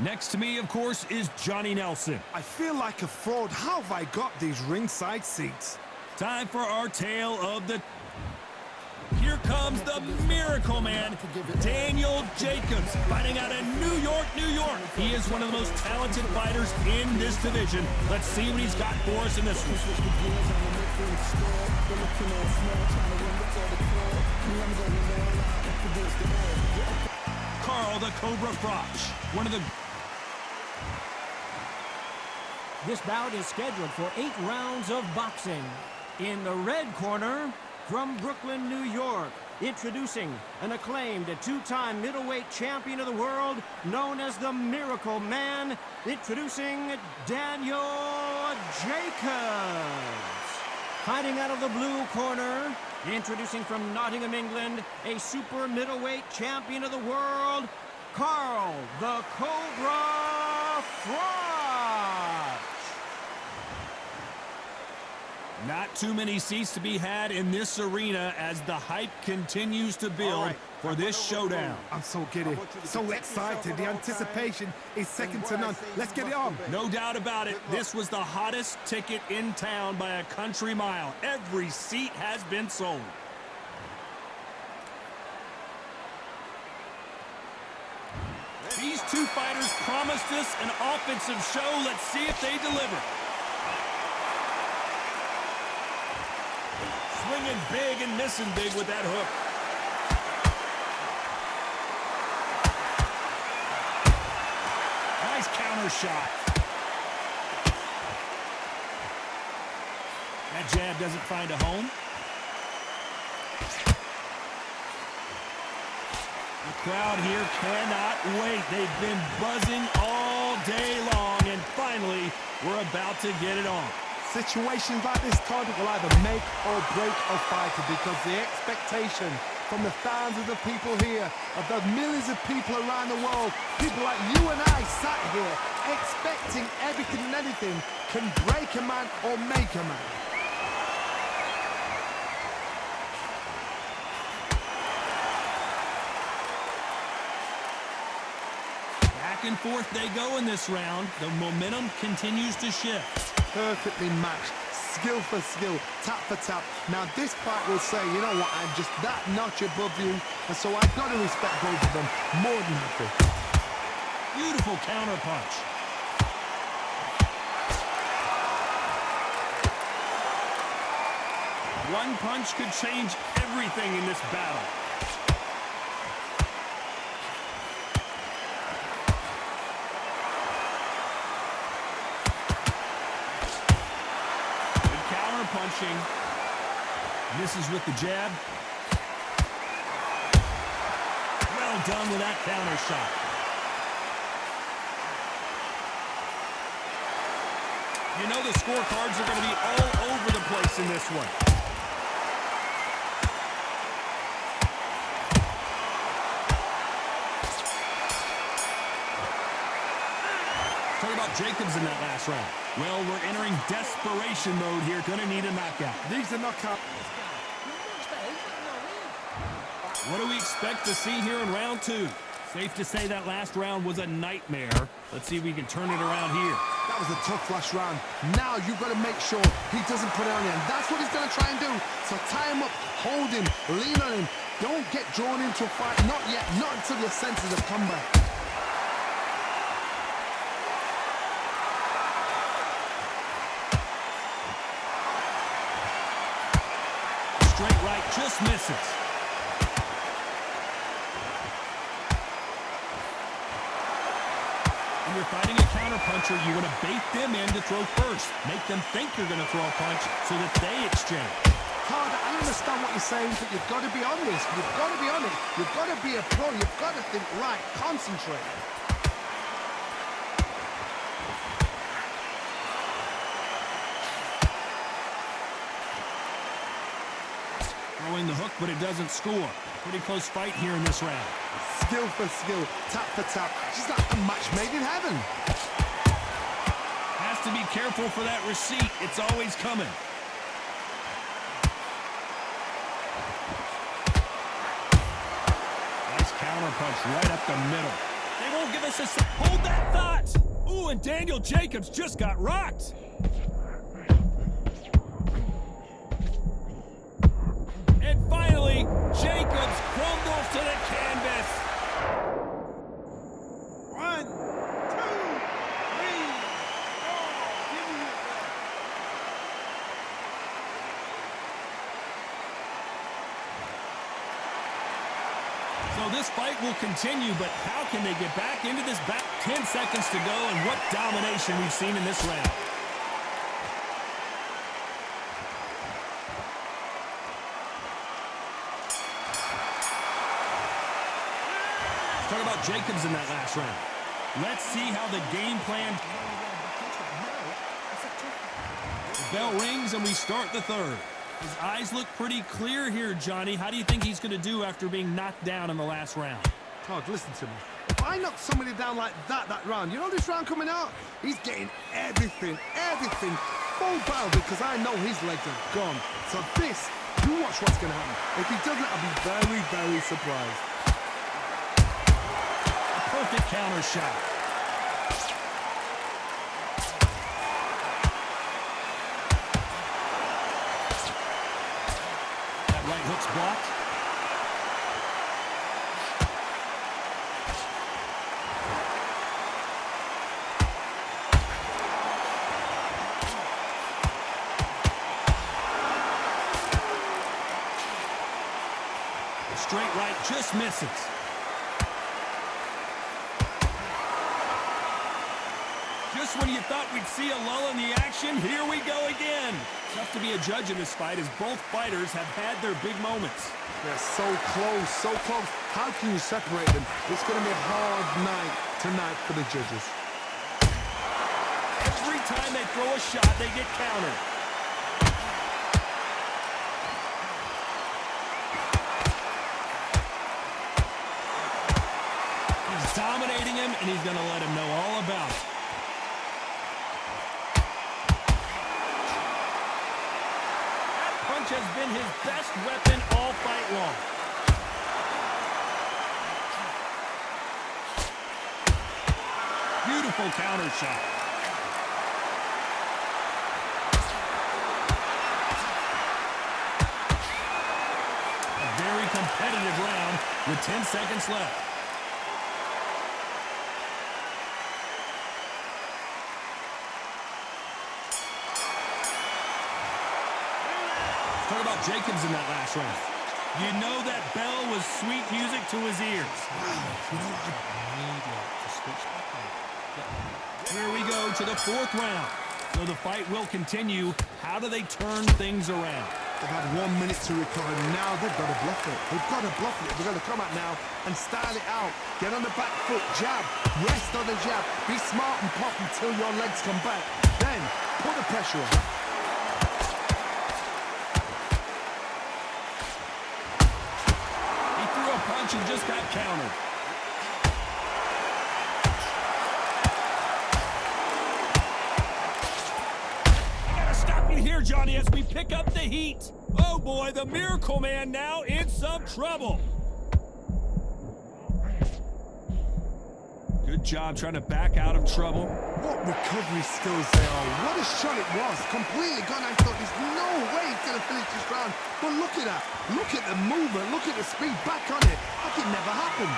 Next to me, of course, is Johnny Nelson. I feel like a fraud. How have I got these ringside seats? Time for our tale of the... Here comes the Miracle Man, Daniel Jacobs, fighting out of New York, New York. He is one of the most talented fighters in this division. Let's see what he's got for us in this one. Carl the Cobra Froch, one of the... This bout is scheduled for 8 rounds of boxing. In the red corner, from Brooklyn, New York, introducing an acclaimed 2-time middleweight champion of the world, known as the Miracle Man, introducing Daniel Jacobs. Fighting out of the blue corner, introducing from Nottingham, England, a super middleweight champion of the world, Carl the Cobra Froch. Not too many seats to be had in this arena as the hype continues to build for this showdown. I'm so giddy, so excited. The anticipation is second to none. Let's get it on. No doubt about it, this was the hottest ticket in town by a country mile. Every seat has been sold. These two fighters promised us an offensive show. Let's see if they deliver. Swinging big and missing big with that hook. Nice counter shot. That jab doesn't find a home. The crowd here cannot wait. They've been buzzing all day long, and finally, we're about to get it on. Situations like this, Todd, will either make or break a fighter, because the expectation from the thousands of people here, of the millions of people around the world, people like you and I sat here expecting everything and anything, can break a man or make a man. Back and forth they go in this round. The momentum continues to shift. Perfectly matched, skill for skill, tap for tap. Now this fight will say, you know what, I'm just that notch above you, and so I've got to respect both of them. More than happy. Beautiful counter punch. One punch could change everything in this battle. Punching. Misses with the jab. Well done with that counter shot. You know the scorecards are going to be all over the place in this one. Talk about Jacobs in that last round. Well, we're entering desperation mode here. Gonna need a knockout. These are knockouts. What do we expect to see here in round 2? Safe to say that last round was a nightmare. Let's see if we can turn it around here. That was a tough last round. Now you've got to make sure he doesn't put it on you. And that's what he's going to try and do. So tie him up, hold him, lean on him. Don't get drawn into a fight. Not yet. Not until your senses have come back. Straight right, just misses. When you're fighting a counterpuncher, you want to bait them in to throw first. Make them think you're going to throw a punch so that they exchange. Carter, I understand what you're saying, but you've got to be on this. You've got to be on it. You've got to be a pro. You've got to think right. Concentrate. Throwing the hook, but it doesn't score. Pretty close fight here in this round. Skill for skill, tap for tap. Just like a match made in heaven. Has to be careful for that receipt. It's always coming. Nice counter punch right up the middle. They won't give us a... Hold that and Daniel Jacobs just got rocked. And finally, Jacobs crumbles to the canvas. 1, 2, 3, 4. Give me it. So this fight will continue, but how can they get back into this back? 10 seconds to go, and what domination we've seen in this round. Talk about Jacobs in that last round. Let's see how the game plan. The bell rings and we start the third. His eyes look pretty clear here, Johnny. How do you think he's going to do after being knocked down in the last round? Todd, listen to me. If I knock somebody down like that round, you know this round coming out? He's getting everything, full barrel, because I know his legs are gone. So this, you watch what's going to happen. If he doesn't, I'll be very, very surprised. Perfect counter shot. That right hook's blocked. Straight right just misses. Just when you thought we'd see a lull in the action, here we go again. Tough to be a judge in this fight as both fighters have had their big moments. They're so close, so close. How can you separate them? It's going to be a hard night tonight for the judges. Every time they throw a shot, they get countered. He's dominating him, and he's going to let him know all about it. Has been his best weapon all fight long. Beautiful counter shot. A very competitive round with 10 seconds left. Talk about Jacobs in that last round. You know that bell was sweet music to his ears. Here we go to the fourth round. So the fight will continue. How do they turn things around? They've had 1 minute to recover. Now they've got to bluff it. They've got to bluff it. They're going to come out now and style it out. Get on the back foot, jab, rest on the jab. Be smart and pop until your legs come back. Then put the pressure on. Punch and just got countered. I gotta stop you here, Johnny, as we pick up the heat. Oh boy, the Miracle Man now in some trouble. Good job trying to back out of trouble. What recovery skills they are. What a shot it was. Completely gone. I thought there's no way he's going to finish this round. But look at that. Look at the movement. Look at the speed. Back on it. Like it never happened.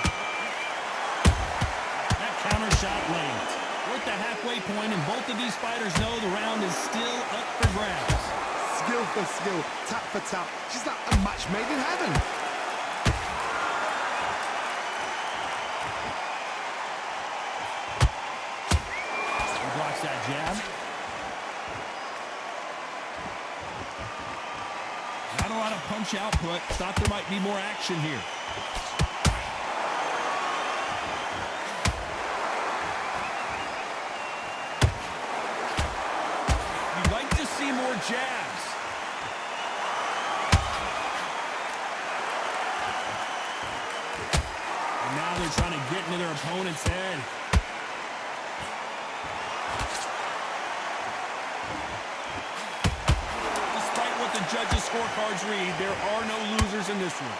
That counter shot lands. We're at the halfway point, and both of these fighters know the round is still up for grabs. Skill for skill. Tap for tap. Just like a match made in heaven. Blocks that jab. Not a lot of punch output. Thought there might be more action here. You'd like to see more jabs. And now they're trying to get into their opponent's head. Judges' scorecards read, there are no losers in this one.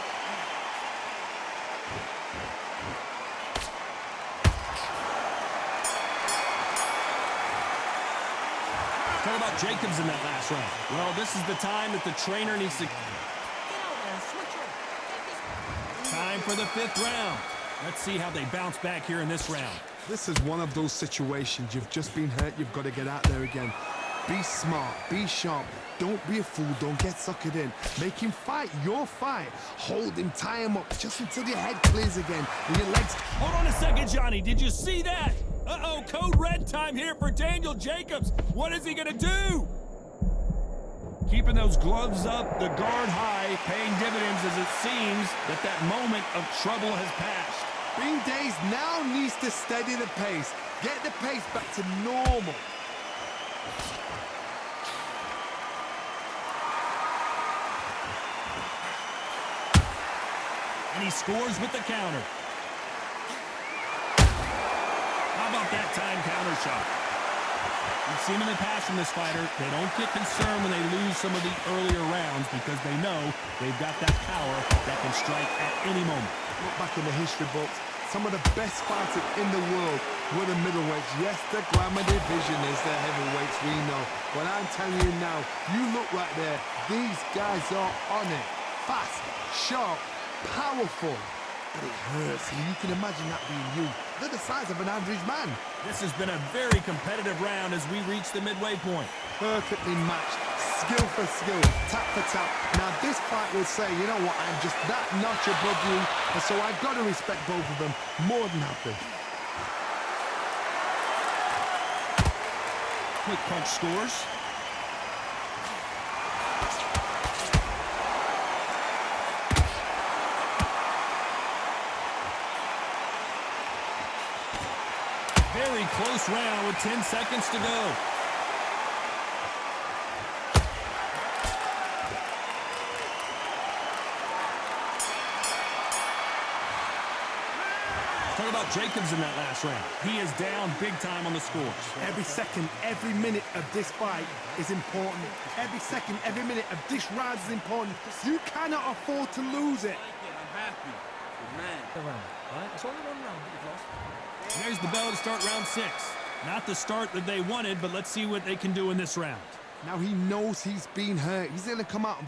Talk about Jacobs in that last round. Well, this is the time that the trainer needs to... Time for the 5th round. Let's see how they bounce back here in this round. This is one of those situations. You've just been hurt. You've got to get out there again. Be smart. Be sharp. Don't be a fool. Don't get suckered in. Make him fight your fight. Hold him. Tie him up just until your head clears again and your legs... Hold on a second, Johnny. Did you see that? Uh-oh, code red time here for Daniel Jacobs. What is he going to do? Keeping those gloves up, the guard high, paying dividends as it seems that moment of trouble has passed. Bean Days now needs to steady the pace. Get the pace back to normal. And he scores with the counter. How about that time counter shot? We've seen in the past from this fighter, they don't get concerned when they lose some of the earlier rounds because they know they've got that power that can strike at any moment. Look back in the history books. Some of the best fighters in the world were the middleweights. Yes, the glamour division is the heavyweights, we know. But I'm telling you now, you look right there, these guys are on it. Fast, sharp, powerful. But it hurts, and you can imagine that being you. They're the size of an average man. This has been a very competitive round as we reach the midway point. Perfectly matched, skill for skill, tap for tap. Now this fight will say, you know what, I'm just that notch above you, and so I've got to respect both of them more than happy. Quick punch scores. Very close round with 10 seconds to go. Talk about Jacobs in that last round. He is down big time on the scores. Every second, every minute of this fight is important. Every second, every minute of this round is important. You cannot afford to lose it. I'm happy. Good man. It's only one round. You've lost. There's the bell to start round 6. Not the start that they wanted, but let's see what they can do in this round. Now he knows he's been hurt. He's going to come out and